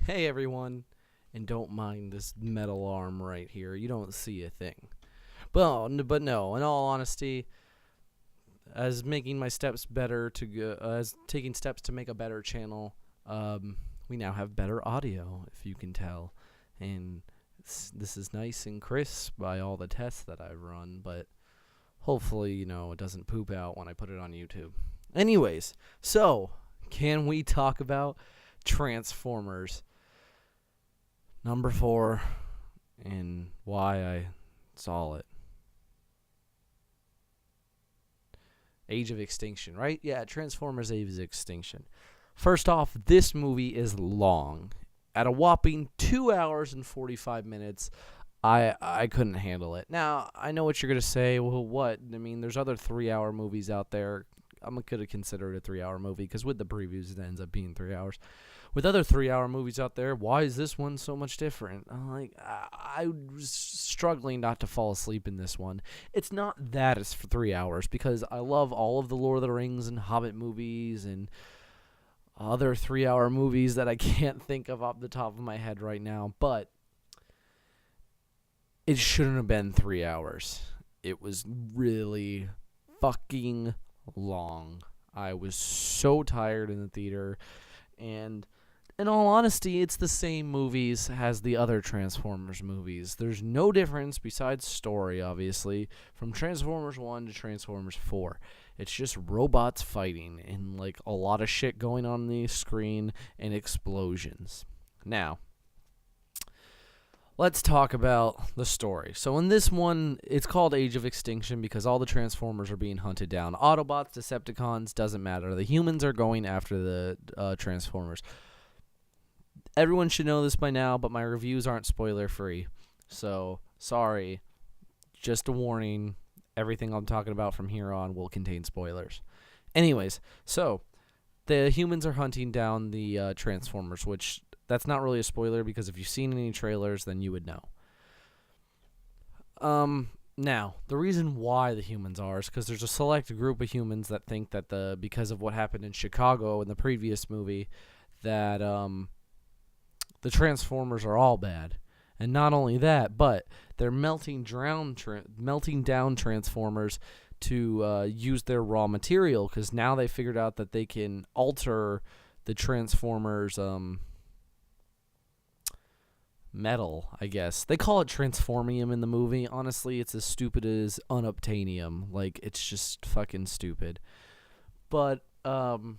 Hey everyone, and don't mind this metal arm right here. You don't see a thing. But no. In all honesty, as making my steps better to go, as taking steps to make a better channel, we now have better audio, if you can tell, and this is nice and crisp by all the tests that I've run. But hopefully, it doesn't poop out when I put it on YouTube. Anyways, so can we talk about Transformers? Number 4, and why I saw it. Age of Extinction, right? Yeah, Transformers Age of Extinction. First off, this movie is long. At a whopping 2 hours and 45 minutes, I couldn't handle it. Now, I know what you're going to say. Well, what? I mean, there's other 3-hour movies out there. I'm going to consider it a 3-hour movie because with the previews, it ends up being 3 hours. With other 3-hour movies out there, why is this one so much different? I was struggling not to fall asleep in this one. It's not that it's for 3 hours because I love all of the Lord of the Rings and Hobbit movies and other 3-hour movies that I can't think of off the top of my head right now. But it shouldn't have been 3 hours. It was really fucking long. I was so tired in the theater, and in all honesty, it's the same movies as the other Transformers movies. There's no difference besides story, obviously, from Transformers 1 to Transformers 4. It's just robots fighting and like a lot of shit going on the screen and explosions. Now, let's talk about the story. So in this one, it's called Age of Extinction because all the Transformers are being hunted down. Autobots, Decepticons, doesn't matter. The humans are going after the Transformers. Everyone should know this by now, but my reviews aren't spoiler-free. So, sorry. Just a warning. Everything I'm talking about from here on will contain spoilers. Anyways, so the humans are hunting down the Transformers, which that's not really a spoiler because if you've seen any trailers, then you would know. Now, the reason why the humans are is because there's a select group of humans that think that because of what happened in Chicago in the previous movie, that the Transformers are all bad. And not only that, but they're melting down Transformers to use their raw material because now they figured out that they can alter the Transformers' metal, I guess. They call it transformium in the movie. Honestly, it's as stupid as unobtainium. Like, it's just fucking stupid. But, and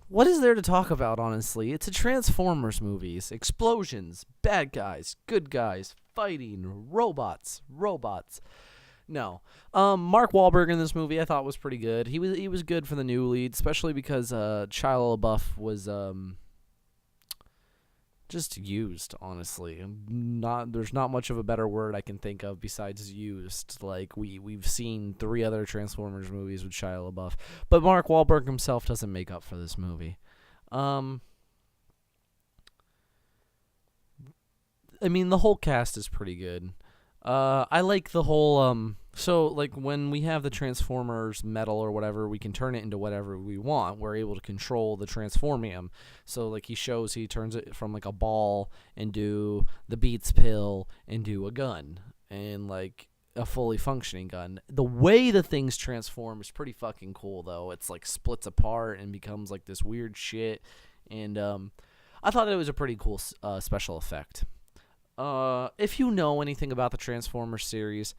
what is there to talk about, honestly? It's a Transformers movies. Explosions, bad guys, good guys, fighting, robots. No. Mark Wahlberg in this movie I thought was pretty good. He was good for the new lead, especially because Shia LaBeouf was just used, honestly. There's not much of a better word I can think of besides used. Like we've seen 3 other Transformers movies with Shia LaBeouf, but Mark Wahlberg himself doesn't make up for this movie. I mean, the whole cast is pretty good. I like the whole so like when we have the Transformers metal or whatever, we can turn it into whatever we want. We're able to control the transformium. So like he turns it from like a ball into the Beats pill into a gun and like a fully functioning gun. The way the things transform is pretty fucking cool though. It's like splits apart and becomes like this weird shit, and I thought it was a pretty cool special effect. If you know anything about the Transformers series,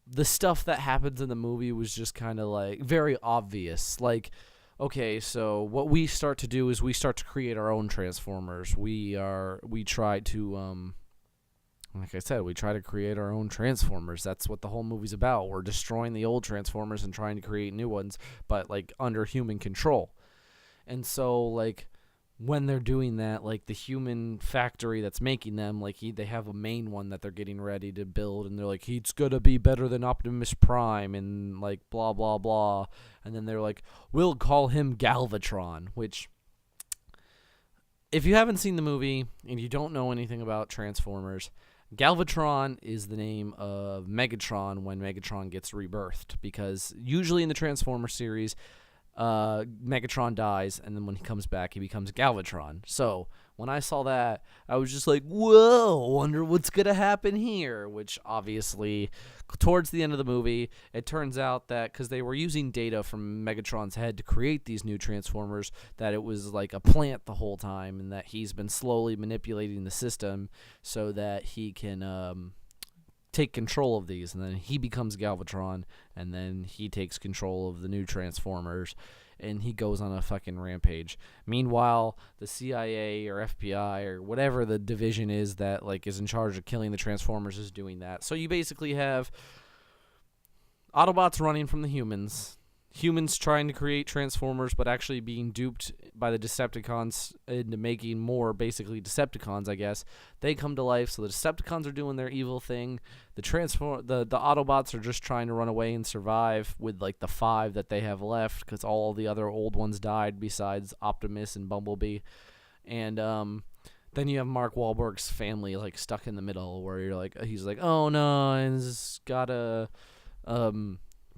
the stuff that happens in the movie was just kind of like very obvious. Like, okay, so what we start to do is we start to create our own Transformers. We try to, like I said, we try to create our own Transformers. That's what the whole movie's about. We're destroying the old Transformers and trying to create new ones, but like under human control. And so like, when they're doing that, like the human factory that's making them, like they have a main one that they're getting ready to build, and they're like, he's gonna be better than Optimus Prime, and like blah blah blah, and then they're like, we'll call him Galvatron. Which, if you haven't seen the movie and you don't know anything about Transformers, Galvatron is the name of Megatron when Megatron gets rebirthed, because usually in the Transformers series, Megatron dies, and then when he comes back, he becomes Galvatron. So when I saw that, I was just like, whoa, wonder what's going to happen here, which obviously, towards the end of the movie, it turns out that because they were using data from Megatron's head to create these new Transformers, that it was like a plant the whole time, and that he's been slowly manipulating the system so that he can take control of these, and then he becomes Galvatron, and then he takes control of the new Transformers, and he goes on a fucking rampage. Meanwhile, the CIA or FBI or whatever the division is that like is in charge of killing the Transformers is doing that. So you basically have Autobots running from the humans trying to create Transformers, but actually being duped by the Decepticons into making more, basically Decepticons, I guess. They come to life, so the Decepticons are doing their evil thing. The Autobots are just trying to run away and survive with like the 5 that they have left, because all the other old ones died besides Optimus and Bumblebee. And then you have Mark Wahlberg's family like stuck in the middle, where he's like, oh no, I just gotta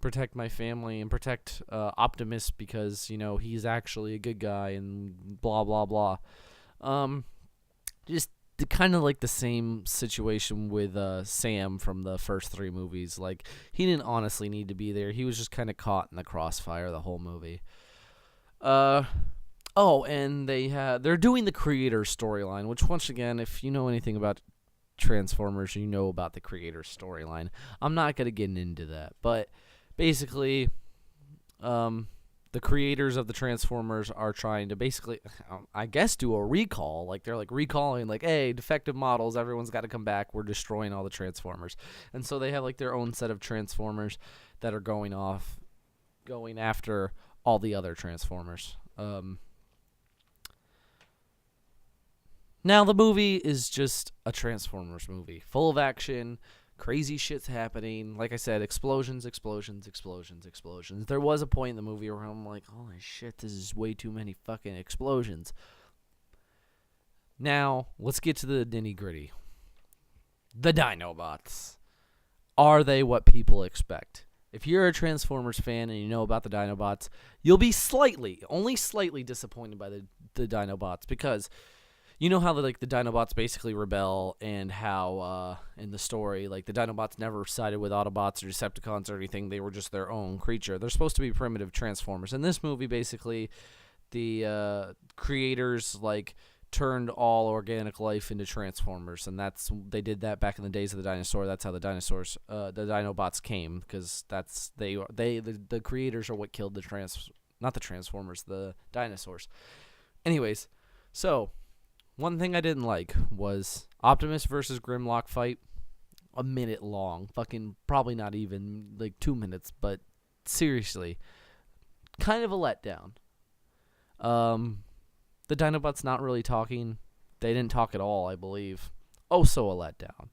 protect my family and protect Optimus because, you know, he's actually a good guy and blah, blah, blah. Just kind of like the same situation with Sam from the first 3 movies. Like, he didn't honestly need to be there. He was just kind of caught in the crossfire the whole movie. Oh, and they're doing the creator storyline, which once again, if you know anything about Transformers, you know about the creator storyline. I'm not going to get into that, but basically, the creators of the Transformers are trying to basically, I guess, do a recall. Like, they're like recalling, like, hey, defective models, everyone's got to come back. We're destroying all the Transformers. And so they have like their own set of Transformers that are going after all the other Transformers. Now the movie is just a Transformers movie, full of action. Crazy shit's happening. Like I said, explosions. There was a point in the movie where I'm like, holy shit, this is way too many fucking explosions. Now, let's get to the nitty-gritty. The Dinobots. Are they what people expect? If you're a Transformers fan and you know about the Dinobots, you'll be only slightly disappointed by the Dinobots, because you know how the Dinobots basically rebel, and how in the story, like, the Dinobots never sided with Autobots or Decepticons or anything. They were just their own creature. They're supposed to be primitive Transformers. In this movie, basically, the creators like turned all organic life into Transformers, and they did that back in the days of the dinosaur. That's how the Dinobots came, because the creators are what killed the dinosaurs. Anyways, so one thing I didn't like was Optimus versus Grimlock fight, a minute long. Fucking probably not even like 2 minutes, but seriously, kind of a letdown. The Dinobots not really talking. They didn't talk at all, I believe. So a letdown.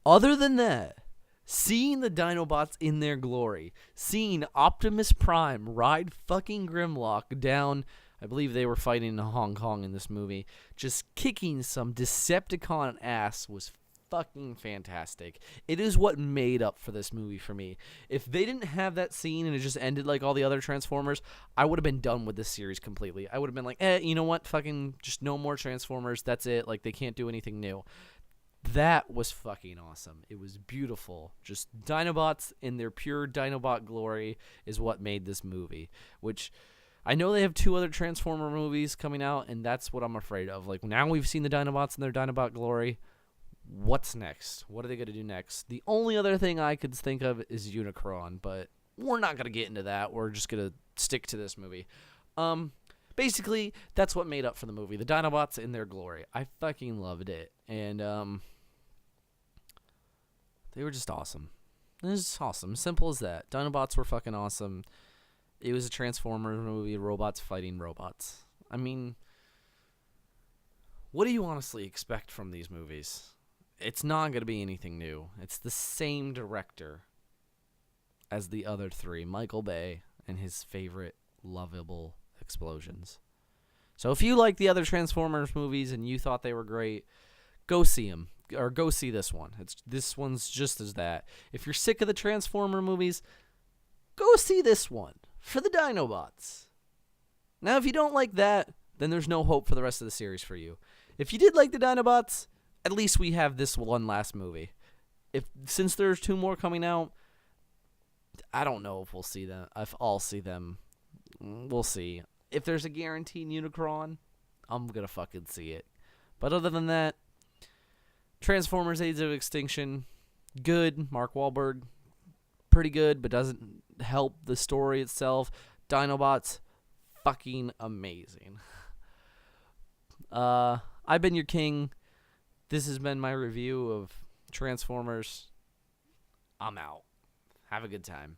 Other than that, seeing the Dinobots in their glory, seeing Optimus Prime ride fucking Grimlock down, I believe they were fighting in Hong Kong in this movie, just kicking some Decepticon ass was fucking fantastic. It is what made up for this movie for me. If they didn't have that scene and it just ended like all the other Transformers, I would have been done with this series completely. I would have been like, you know what? Fucking just no more Transformers. That's it. Like, they can't do anything new. That was fucking awesome. It was beautiful. Just Dinobots in their pure Dinobot glory is what made this movie, which I know they have 2 other Transformer movies coming out, and that's what I'm afraid of. Like, now we've seen the Dinobots in their Dinobot glory. What's next? What are they going to do next? The only other thing I could think of is Unicron, but we're not going to get into that. We're just going to stick to this movie. Basically, that's what made up for the movie. The Dinobots in their glory. I fucking loved it. And they were just awesome. It was just awesome. Simple as that. Dinobots were fucking awesome. It was a Transformers movie, robots fighting robots. I mean, what do you honestly expect from these movies? It's not going to be anything new. It's the same director as the other 3, Michael Bay, and his favorite lovable explosions. So if you like the other Transformers movies and you thought they were great, go see them. Or go see this one. This one's just as that. If you're sick of the Transformer movies, go see this one. for the Dinobots. Now, if you don't like that, then there's no hope for the rest of the series for you. If you did like the Dinobots, at least we have this one last movie. Since there's 2 more coming out, I don't know if we'll see them. If I'll see them, we'll see. If there's a guaranteed Unicron, I'm gonna fucking see it. But other than that, Transformers: Age of Extinction, good. Mark Wahlberg, pretty good, but doesn't help the story itself. Dinobots, fucking amazing. I've been your king. This has been my review of Transformers. I'm out. Have a good time.